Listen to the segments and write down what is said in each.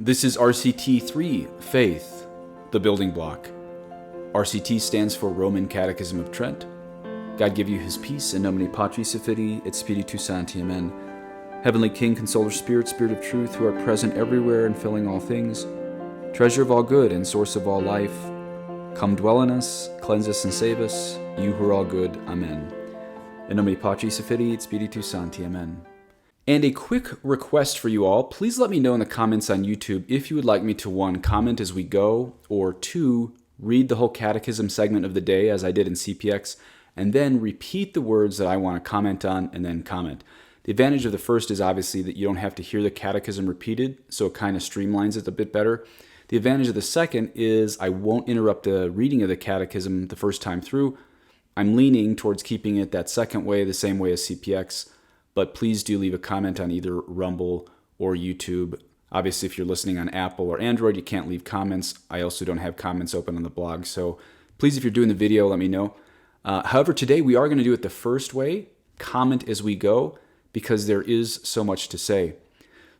This is RCT 3, Faith, the building block. RCT stands for Roman Catechism of Trent. God give you his peace, in nomine Patris et Filii et Spiritus Sancti. Amen. Heavenly King, Consoler Spirit, Spirit of truth, who are present everywhere and filling all things, treasure of all good and source of all life, come dwell in us, cleanse us and save us, you who are all good. Amen. In nomine Patris et Filii et Spiritus Sancti. Amen. And a quick request for you all, please let me know in the comments on YouTube if you would like me to 1, comment as we go, or 2, read the whole catechism segment of the day as I did in CPX, and then repeat the words that I want to comment on and then comment. The advantage of the first is obviously that you don't have to hear the catechism repeated, so it kind of streamlines it a bit better. The advantage of the second is I won't interrupt the reading of the catechism the first time through. I'm leaning towards keeping it that second way, the same way as CPX. But please do leave a comment on either Rumble or YouTube. Obviously, if you're listening on Apple or Android, you can't leave comments. I also don't have comments open on the blog. So please, if you're doing the video, let me know. However, today we are going to do it the first way, comment as we go, because there is so much to say.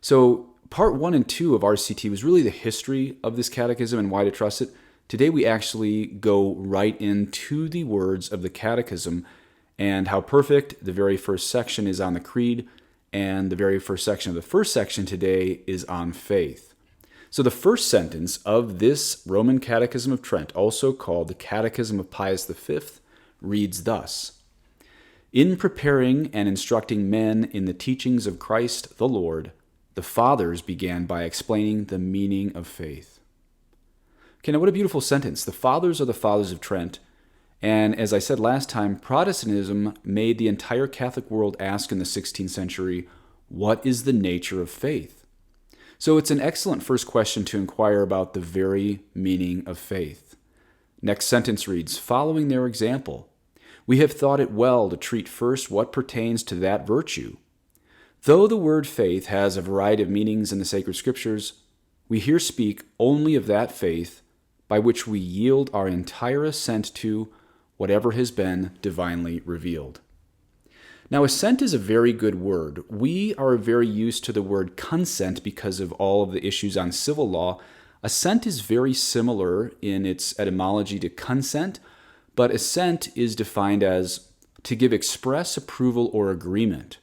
So part 1 and 2 of RCT was really the history of this catechism and why to trust it. Today we actually go right into the words of the catechism and how perfect. The very first section is on the creed, and the very first section of the first section today is on faith. So the first sentence of this Roman Catechism of Trent, also called the Catechism of Pius V, reads thus: In preparing and instructing men in the teachings of Christ the Lord, the Fathers began by explaining the meaning of faith. Okay, now what a beautiful sentence. The Fathers are the Fathers of Trent. And as I said last time, Protestantism made the entire Catholic world ask in the 16th century, what is the nature of faith? So it's an excellent first question to inquire about the very meaning of faith. Next sentence reads, following their example, we have thought it well to treat first what pertains to that virtue. Though the word faith has a variety of meanings in the sacred scriptures, we here speak only of that faith by which we yield our entire assent to whatever has been divinely revealed. Now, assent is a very good word. We are very used to the word consent because of all of the issues on civil law. Assent is very similar in its etymology to consent, but assent is defined as to give express approval or agreement.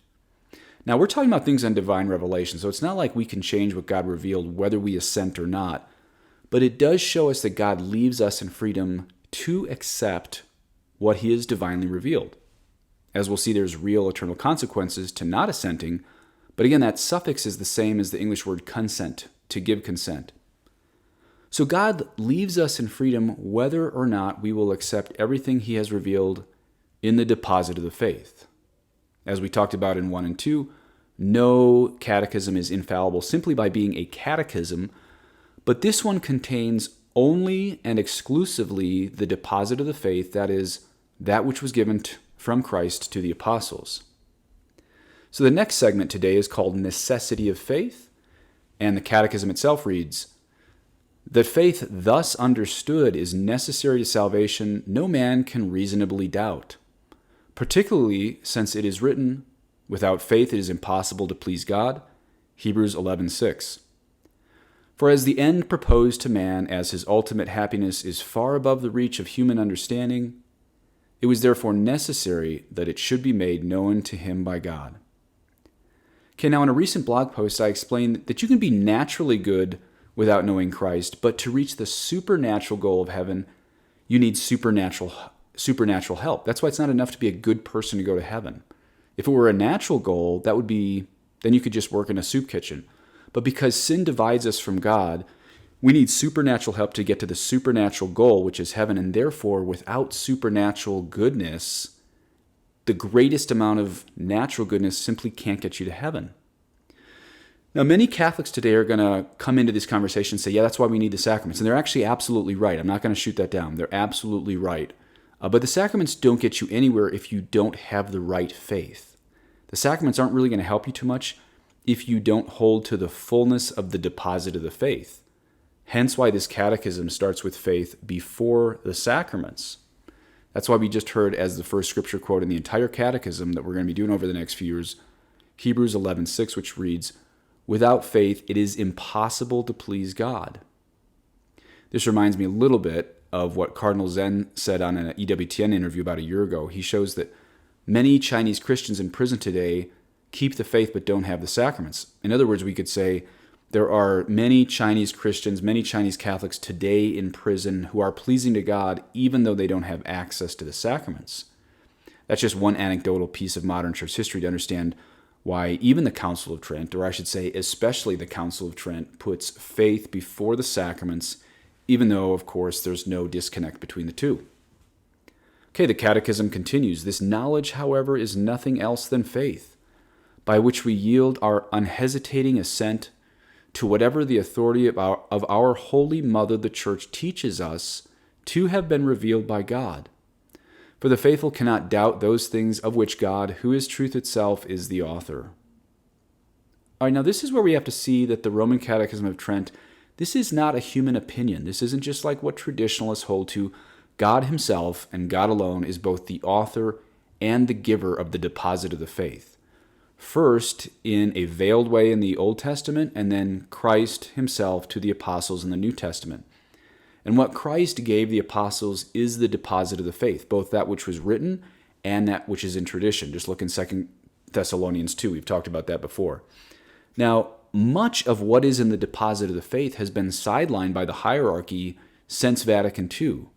Now, we're talking about things on divine revelation, so it's not like we can change what God revealed whether we assent or not, but it does show us that God leaves us in freedom to accept what he has divinely revealed. As we'll see, there's real eternal consequences to not assenting, but again, that suffix is the same as the English word consent, to give consent. So God leaves us in freedom whether or not we will accept everything he has revealed in the deposit of the faith. As we talked about in 1 and 2, no catechism is infallible simply by being a catechism, but this one contains only and exclusively the deposit of the faith, that is, that which was given from Christ to the apostles. So the next segment today is called Necessity of Faith, and the catechism itself reads, that faith thus understood is necessary to salvation no man can reasonably doubt, particularly since it is written, without faith it is impossible to please God, Hebrews 11:6. For as the end proposed to man as his ultimate happiness is far above the reach of human understanding, it was therefore necessary that it should be made known to him by God. Okay, now in a recent blog post, I explained that you can be naturally good without knowing Christ, but to reach the supernatural goal of heaven, you need supernatural help. That's why it's not enough to be a good person to go to heaven. If it were a natural goal, then you could just work in a soup kitchen. But because sin divides us from God, we need supernatural help to get to the supernatural goal, which is heaven. And therefore, without supernatural goodness, the greatest amount of natural goodness simply can't get you to heaven. Now, many Catholics today are going to come into this conversation and say, yeah, that's why we need the sacraments. And they're actually absolutely right. I'm not going to shoot that down. They're absolutely right. But the sacraments don't get you anywhere if you don't have the right faith. The sacraments aren't really going to help you too much if you don't hold to the fullness of the deposit of the faith. Hence why this catechism starts with faith before the sacraments. That's why we just heard as the first scripture quote in the entire catechism that we're going to be doing over the next few years, Hebrews 11:6, which reads, Without faith, it is impossible to please God. This reminds me a little bit of what Cardinal Zen said on an EWTN interview about a year ago. He shows that many Chinese Christians in prison today keep the faith but don't have the sacraments. In other words, we could say there are many Chinese Christians, many Chinese Catholics today in prison who are pleasing to God even though they don't have access to the sacraments. That's just one anecdotal piece of modern church history to understand why even the Council of Trent, or I should say especially the Council of Trent, puts faith before the sacraments, even though, of course, there's no disconnect between the two. Okay, the Catechism continues. This knowledge, however, is nothing else than faith, by which we yield our unhesitating assent to whatever the authority of our Holy Mother, the Church, teaches us to have been revealed by God. For the faithful cannot doubt those things of which God, who is truth itself, is the author. All right, now this is where we have to see that the Roman Catechism of Trent, this is not a human opinion. This isn't just like what traditionalists hold to. God himself and God alone is both the author and the giver of the deposit of the faith. First, in a veiled way in the Old Testament, and then Christ himself to the apostles in the New Testament. And what Christ gave the apostles is the deposit of the faith, both that which was written and that which is in tradition. Just look in 2 Thessalonians 2. We've talked about that before. Now, much of what is in the deposit of the faith has been sidelined by the hierarchy since Vatican II.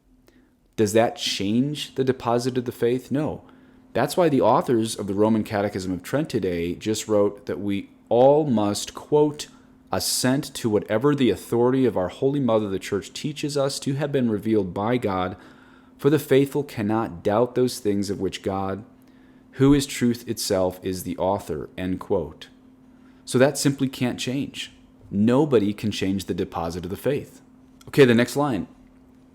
Does that change the deposit of the faith? No. That's why the authors of the Roman Catechism of Trent today just wrote that we all must, quote, assent to whatever the authority of our Holy Mother, the Church, teaches us to have been revealed by God, for the faithful cannot doubt those things of which God, who is truth itself, is the author, end quote. So that simply can't change. Nobody can change the deposit of the faith. Okay, the next line.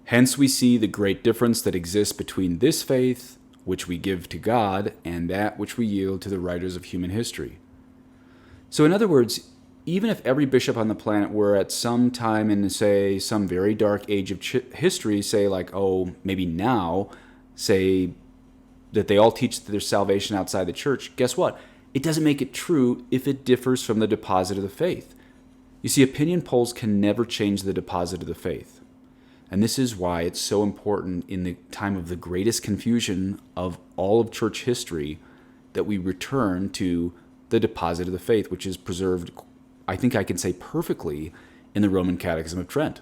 Hence we see the great difference that exists between this faith, which we give to God, and that which we yield to the writers of human history. So in other words, even if every bishop on the planet were at some time in, say, some very dark age of history, say like, maybe now, say that they all teach their salvation outside the church, guess what? It doesn't make it true if it differs from the deposit of the faith. You see, opinion polls can never change the deposit of the faith. And this is why it's so important in the time of the greatest confusion of all of church history that we return to the deposit of the faith, which is preserved, I think I can say perfectly, in the Roman Catechism of Trent.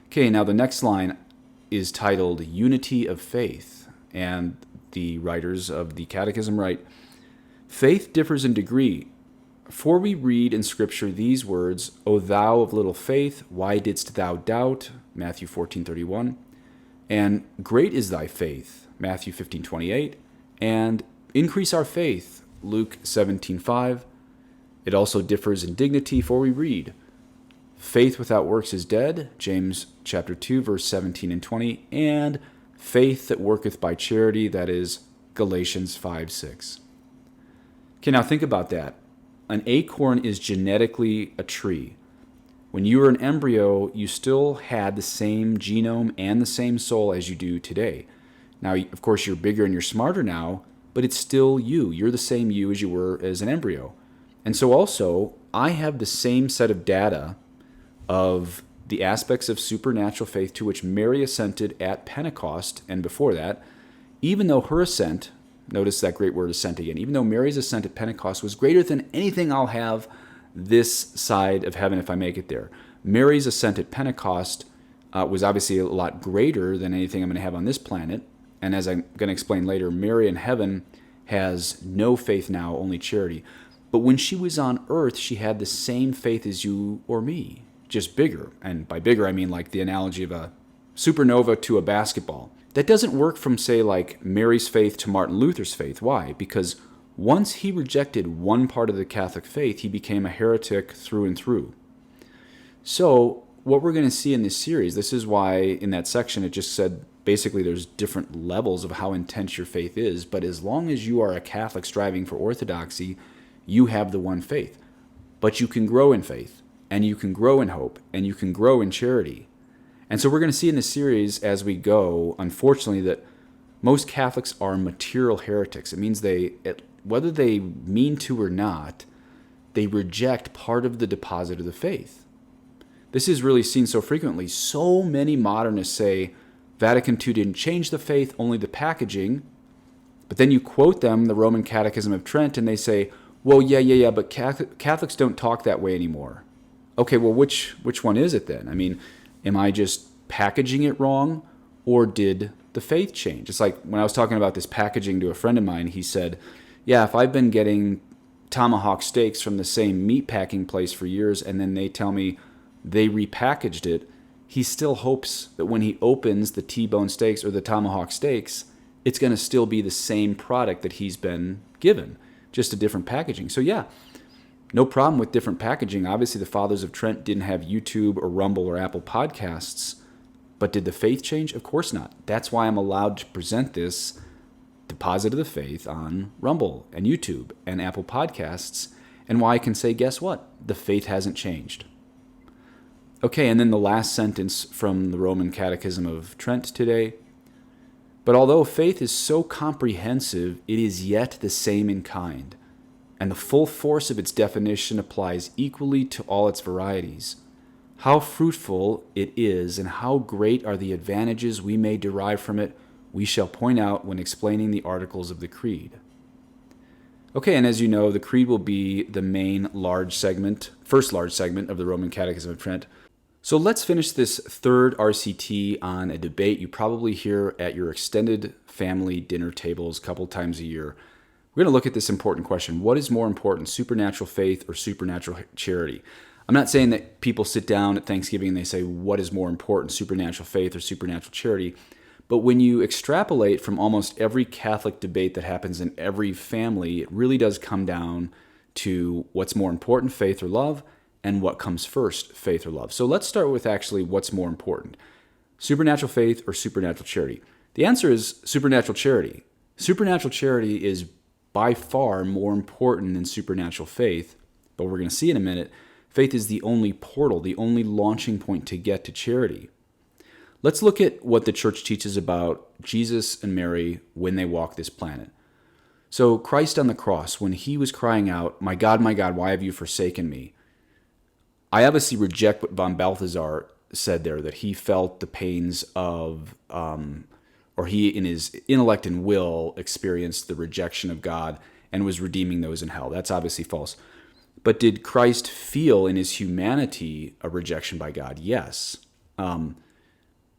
Okay, now the next line is titled Unity of Faith, and the writers of the Catechism write, faith differs in degree, for we read in Scripture these words, O thou of little faith, why didst thou doubt? Matthew 14:31. And great is thy faith, Matthew 15:28. And increase our faith, Luke 17:5. It also differs in dignity, for we read, faith without works is dead, James chapter 2, verse 17 and 20. And faith that worketh by charity, that is Galatians 5:6. Okay, now think about that. An acorn is genetically a tree. When you were an embryo, you still had the same genome and the same soul as you do today. Now, of course, you're bigger and you're smarter now, but it's still you. You're the same you as you were as an embryo. And so also, I have the same set of data of the aspects of supernatural faith to which Mary assented at Pentecost and before that, even though her assent, notice that great word assent again, even though Mary's assent at Pentecost was greater than anything I'll have this side of heaven if I make it there. Mary's assent at Pentecost was obviously a lot greater than anything I'm going to have on this planet. And as I'm going to explain later, Mary in heaven has no faith now, only charity. But when she was on earth, she had the same faith as you or me, just bigger. And by bigger, I mean like the analogy of a supernova to a basketball. That doesn't work from, say, like Mary's faith to Martin Luther's faith. Why? Because once he rejected one part of the Catholic faith, he became a heretic through and through. So what we're going to see in this series, this is why in that section it just said basically there's different levels of how intense your faith is, but as long as you are a Catholic striving for orthodoxy, you have the one faith. But you can grow in faith, and you can grow in hope, and you can grow in charity. And so we're going to see in this series as we go, unfortunately, that most Catholics are material heretics. It means whether they mean to or not, they reject part of the deposit of the faith. This is really seen so frequently. So many modernists say Vatican II didn't change the faith, only the packaging. But then you quote them, the Roman Catechism of Trent, and they say, well, yeah, but Catholics don't talk that way anymore. Okay, well, which one is it then? I mean, am I just packaging it wrong, or did the faith change? It's like when I was talking about this packaging to a friend of mine, he said, yeah, if I've been getting tomahawk steaks from the same meat packing place for years, and then they tell me they repackaged it, he still hopes that when he opens the T-bone steaks or the tomahawk steaks, it's going to still be the same product that he's been given, just a different packaging. So yeah, no problem with different packaging. Obviously, the Fathers of Trent didn't have YouTube or Rumble or Apple Podcasts, but did the faith change? Of course not. That's why I'm allowed to present this deposit of the faith on Rumble and YouTube and Apple Podcasts, and why I can say, guess what? The faith hasn't changed. Okay, and then the last sentence from the Roman Catechism of Trent today. But although faith is so comprehensive, it is yet the same in kind, and the full force of its definition applies equally to all its varieties. How fruitful it is and how great are the advantages we may derive from it, we shall point out when explaining the articles of the Creed. Okay, and as you know, the Creed will be the main first large segment of the Roman Catechism of Trent. So let's finish this third RCT on a debate you probably hear at your extended family dinner tables a couple times a year. We're going to look at this important question. What is more important, supernatural faith or supernatural charity? I'm not saying that people sit down at Thanksgiving and they say, what is more important, supernatural faith or supernatural charity? But when you extrapolate from almost every Catholic debate that happens in every family, it really does come down to what's more important, faith or love, and what comes first, faith or love. So let's start with actually what's more important, supernatural faith or supernatural charity. The answer is supernatural charity. Supernatural charity is by far more important than supernatural faith, but we're going to see in a minute, faith is the only portal, the only launching point to get to charity. Let's look at what the church teaches about Jesus and Mary when they walk this planet. So Christ on the cross, when he was crying out, my God, why have you forsaken me? I obviously reject what von Balthasar said there, that he felt the pains of, or he in his intellect and will experienced the rejection of God and was redeeming those in hell. That's obviously false. But did Christ feel in his humanity a rejection by God? Yes.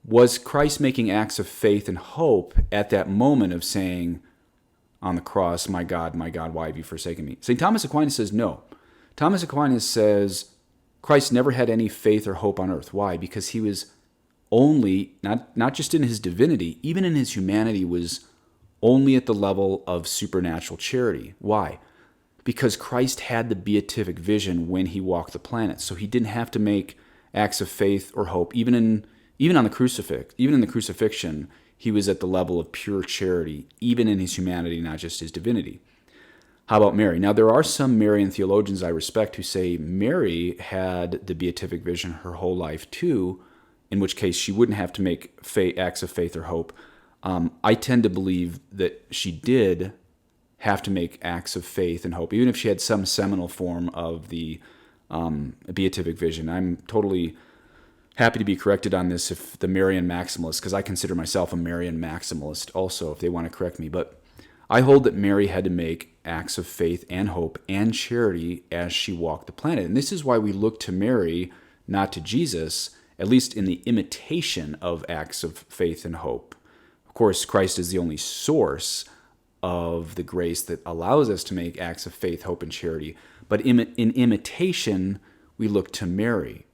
Was Christ making acts of faith and hope at that moment of saying on the cross, my God, why have you forsaken me? St. Thomas Aquinas says no. Thomas Aquinas says Christ never had any faith or hope on earth. Why? Because he was only, not just in his divinity, even in his humanity, was only at the level of supernatural charity. Why? Because Christ had the beatific vision when he walked the planet. So he didn't have to make acts of faith or hope. Even in the crucifixion, he was at the level of pure charity, even in his humanity, not just his divinity. How about Mary? Now, there are some Marian theologians I respect who say Mary had the beatific vision her whole life too, in which case she wouldn't have to make acts of faith or hope. I tend to believe that she did have to make acts of faith and hope, even if she had some seminal form of the beatific vision. I'm totally happy to be corrected on this if the Marian maximalists, because I consider myself a Marian maximalist also, if they want to correct me. But I hold that Mary had to make acts of faith and hope and charity as she walked the planet. And this is why we look to Mary, not to Jesus, at least in the imitation of acts of faith and hope. Of course, Christ is the only source of the grace that allows us to make acts of faith, hope, and charity. But in imitation, we look to Mary.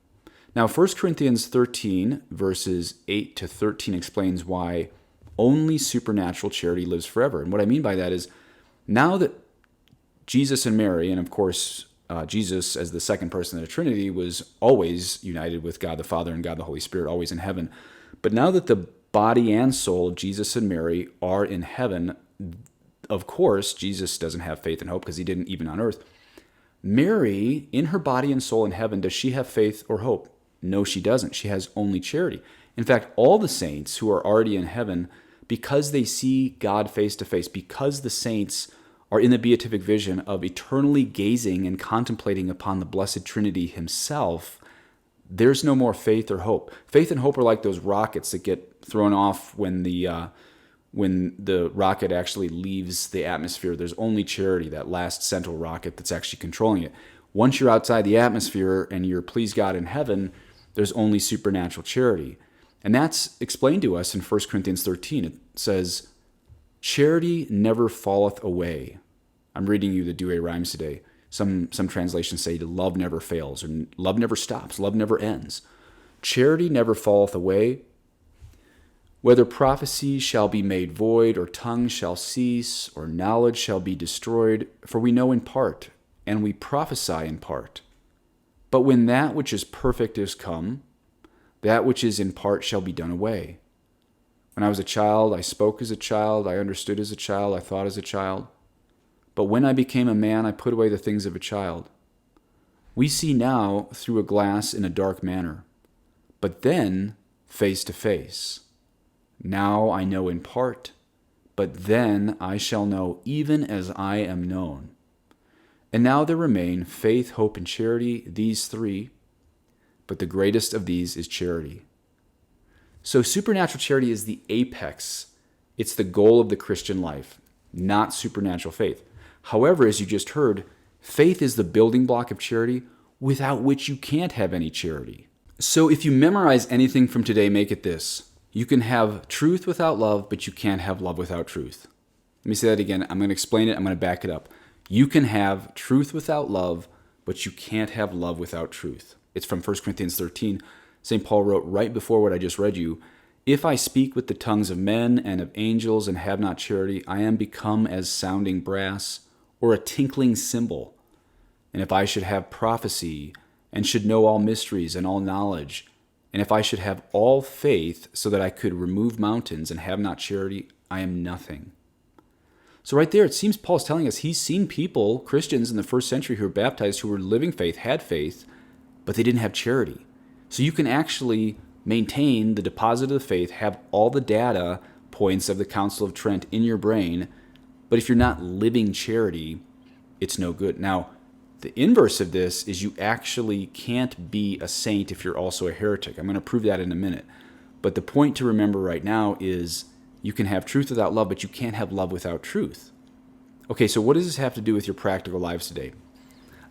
Now, 1 Corinthians 13, verses 8 to 13 explains why only supernatural charity lives forever. And what I mean by that is, now that Jesus and Mary, and of course Jesus as the second person of the Trinity, was always united with God the Father and God the Holy Spirit, always in heaven. But now that the body and soul of Jesus and Mary are in heaven, of course, Jesus doesn't have faith and hope because he didn't even on earth. Mary, in her body and soul in heaven, does she have faith or hope? No, she doesn't. She has only charity. In fact, all the saints who are already in heaven, because they see God face to face, because the saints are in the beatific vision of eternally gazing and contemplating upon the Blessed Trinity himself, there's no more faith or hope. Faith and hope are like those rockets that get thrown off when the rocket actually leaves the atmosphere. There's only charity, that last central rocket that's actually controlling it. Once you're outside the atmosphere and you're please God in heaven, there's only supernatural charity. And that's explained to us in 1 Corinthians 13. It says, charity never falleth away. I'm reading you the Douay Rhymes today. Some translations say love never fails, or love never stops, love never ends. Charity never falleth away. Whether prophecy shall be made void, or tongue shall cease, or knowledge shall be destroyed, for we know in part, and we prophesy in part. But when that which is perfect is come, that which is in part shall be done away. When I was a child, I spoke as a child, I understood as a child, I thought as a child. But when I became a man, I put away the things of a child. We see now through a glass in a dark manner, but then face to face. Now I know in part, but then I shall know even as I am known. And now there remain faith, hope, and charity, these three, but the greatest of these is charity. So supernatural charity is the apex. It's the goal of the Christian life, not supernatural faith. However, as you just heard, faith is the building block of charity, without which you can't have any charity. So if you memorize anything from today, make it this. You can have truth without love, but you can't have love without truth. Let me say that again. I'm going to explain it. I'm going to back it up. You can have truth without love, but you can't have love without truth. It's from 1 Corinthians 13. St. Paul wrote right before what I just read you, if I speak with the tongues of men and of angels and have not charity, I am become as sounding brass or a tinkling cymbal. And if I should have prophecy and should know all mysteries and all knowledge, and if I should have all faith so that I could remove mountains and have not charity, I am nothing. So right there, it seems Paul's telling us he's seen people, Christians in the first century who were baptized, who were living faith, had faith, but they didn't have charity. So you can actually maintain the deposit of the faith, have all the data points of the Council of Trent in your brain, but if you're not living charity, it's no good. Now, the inverse of this is you actually can't be a saint if you're also a heretic. I'm going to prove that in a minute. But the point to remember right now is you can have truth without love, but you can't have love without truth. Okay, so what does this have to do with your practical lives today?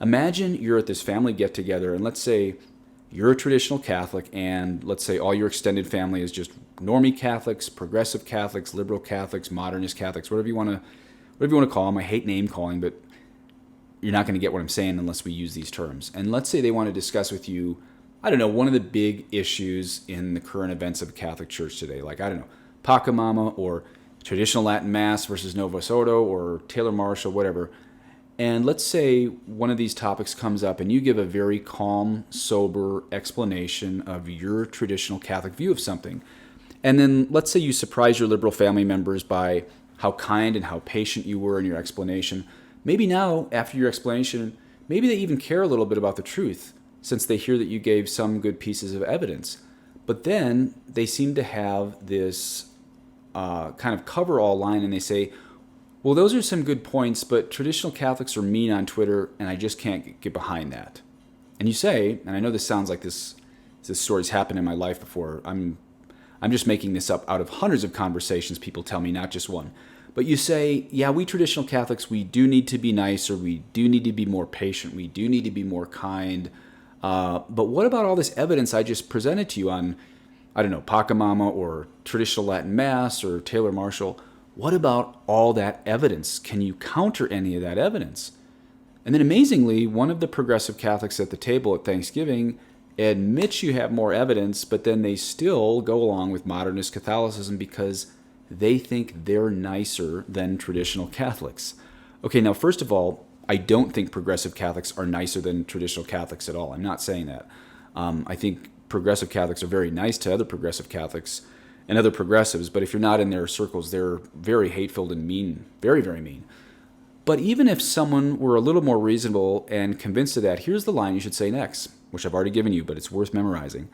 Imagine you're at this family get-together, and let's say you're a traditional Catholic, and let's say all your extended family is just normie Catholics, progressive Catholics, liberal Catholics, modernist Catholics, whatever you want to call them. I hate name calling, but you're not going to get what I'm saying unless we use these terms. And let's say they want to discuss with you, I don't know, one of the big issues in the current events of the Catholic Church today, like, I don't know, Pachamama or traditional Latin Mass versus Novus Ordo or Taylor Marshall, whatever. And let's say one of these topics comes up and you give a very calm, sober explanation of your traditional Catholic view of something. And then let's say you surprise your liberal family members by how kind and how patient you were in your explanation. Maybe now, after your explanation, maybe they even care a little bit about the truth, since they hear that you gave some good pieces of evidence. But then they seem to have this kind of cover-all line, and they say, well, those are some good points, but traditional Catholics are mean on Twitter, and I just can't get behind that. And you say, and I know this sounds like this story's happened in my life before. I'm just making this up out of hundreds of conversations people tell me, not just one. But you say, yeah, we traditional Catholics, we do need to be nicer, we do need to be more patient, we do need to be more kind. But what about all this evidence I just presented to you on, I don't know, Pachamama or traditional Latin Mass or Taylor Marshall? What about all that evidence? Can you counter any of that evidence? And then amazingly, one of the progressive Catholics at the table at Thanksgiving admits you have more evidence, but then they still go along with modernist Catholicism because they think they're nicer than traditional Catholics. Okay, now first of all, I don't think progressive Catholics are nicer than traditional Catholics at all. I'm not saying that. I think progressive Catholics are very nice to other progressive Catholics and other progressives, but if you're not in their circles, they're very hateful and mean, very, very mean. But even if someone were a little more reasonable and convinced of that, here's the line you should say next, which I've already given you, but it's worth memorizing.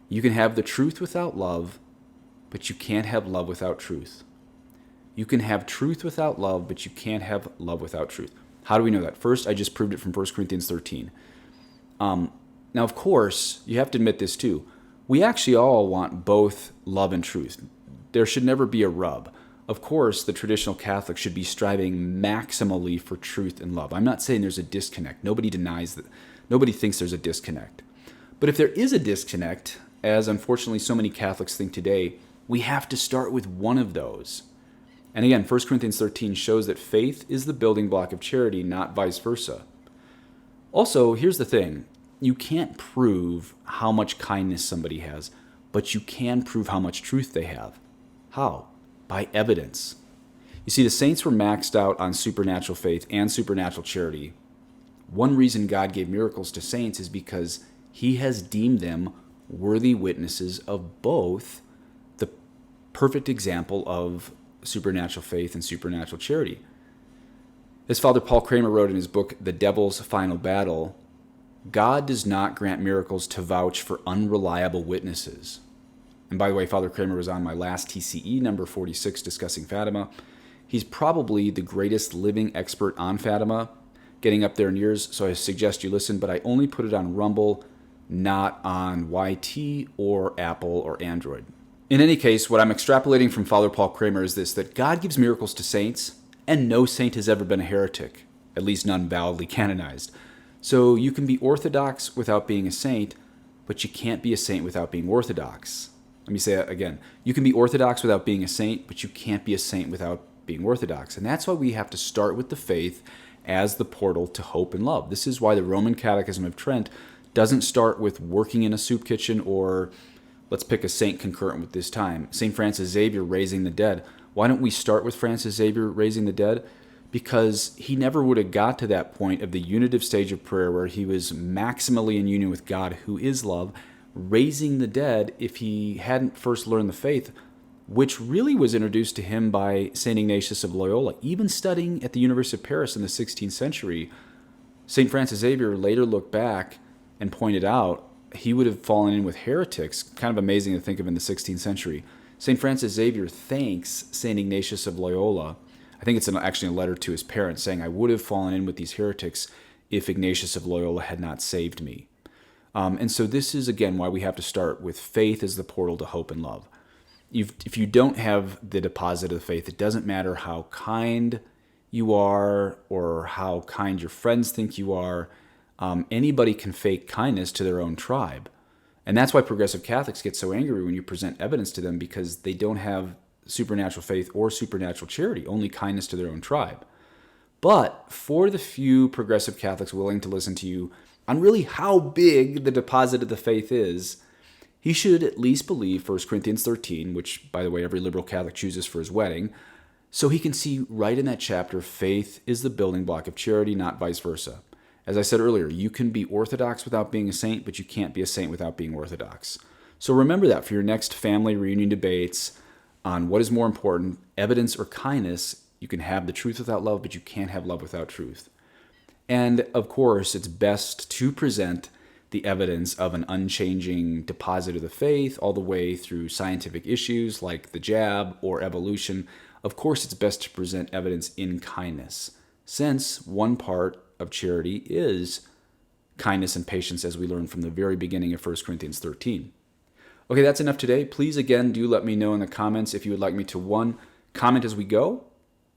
You can have the truth without love, but you can't have love without truth. You can have truth without love, but you can't have love without truth. How do we know that? First, I just proved it from 1 Corinthians 13. Now, of course, you have to admit this too. We actually all want both love and truth. There should never be a rub. Of course, the traditional Catholic should be striving maximally for truth and love. I'm not saying there's a disconnect. Nobody denies that. Nobody thinks there's a disconnect. But if there is a disconnect, as unfortunately so many Catholics think today, we have to start with one of those. And again, 1 Corinthians 13 shows that faith is the building block of charity, not vice versa. Also, here's the thing. You can't prove how much kindness somebody has, but you can prove how much truth they have. How? By evidence. You see, the saints were maxed out on supernatural faith and supernatural charity. One reason God gave miracles to saints is because he has deemed them worthy witnesses of both the perfect example of supernatural faith and supernatural charity. As Father Paul Kramer wrote in his book, The Devil's Final Battle, God does not grant miracles to vouch for unreliable witnesses. And by the way, Father Kramer was on my last TCE, number 46, discussing Fatima. He's probably the greatest living expert on Fatima, getting up there in years, so I suggest you listen, but I only put it on Rumble, not on YT or Apple or Android. In any case, what I'm extrapolating from Father Paul Kramer is this, that God gives miracles to saints, and no saint has ever been a heretic, at least none validly canonized. So you can be orthodox without being a saint, but you can't be a saint without being orthodox. Let me say that again. You can be orthodox without being a saint, but you can't be a saint without being orthodox. And that's why we have to start with the faith as the portal to hope and love. This is why the Roman Catechism of Trent doesn't start with working in a soup kitchen or, let's pick a saint concurrent with this time, St. Francis Xavier raising the dead. Why don't we start with Francis Xavier raising the dead? Because he never would have got to that point of the unitive stage of prayer where he was maximally in union with God, who is love, raising the dead if he hadn't first learned the faith, which really was introduced to him by St. Ignatius of Loyola. Even studying at the University of Paris in the 16th century, St. Francis Xavier later looked back and pointed out he would have fallen in with heretics. Kind of amazing to think of in the 16th century. St. Francis Xavier thanks St. Ignatius of Loyola. I think it's actually a letter to his parents saying, I would have fallen in with these heretics if Ignatius of Loyola had not saved me. And so this is, again, why we have to start with faith as the portal to hope and love. If you don't have the deposit of the faith, it doesn't matter how kind you are or how kind your friends think you are. Anybody can fake kindness to their own tribe. And that's why progressive Catholics get so angry when you present evidence to them, because they don't have supernatural faith or supernatural charity, only kindness to their own tribe. But for the few progressive Catholics willing to listen to you on really how big the deposit of the faith is, he should at least believe 1 Corinthians 13, which, by the way, every liberal Catholic chooses for his wedding, so he can see right in that chapter, faith is the building block of charity, not vice versa. As I said earlier, you can be orthodox without being a saint, but you can't be a saint without being orthodox. So remember that for your next family reunion debates on what is more important, evidence or kindness. You can have the truth without love, but you can't have love without truth. And of course, it's best to present the evidence of an unchanging deposit of the faith all the way through scientific issues like the jab or evolution. Of course, it's best to present evidence in kindness, since one part of charity is kindness and patience, as we learned from the very beginning of 1 Corinthians 13. Okay, that's enough today. Please, again, do let me know in the comments if you would like me to, 1, comment as we go,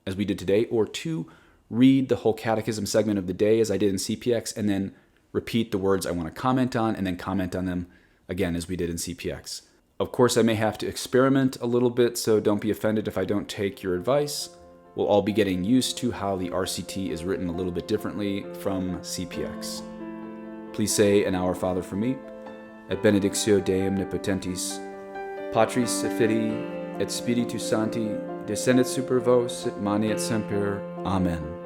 as we did today, or 2, read the whole catechism segment of the day as I did in CPX, and then repeat the words I want to comment on, and then comment on them again as we did in CPX. Of course, I may have to experiment a little bit, so don't be offended if I don't take your advice. We'll all be getting used to how the RCT is written a little bit differently from CPX. Please say an Our Father for me. Et benedictio Dei omnipotentis, Patris et Filii et Spiritus Sancti, descendet super vos et manet semper. Amen.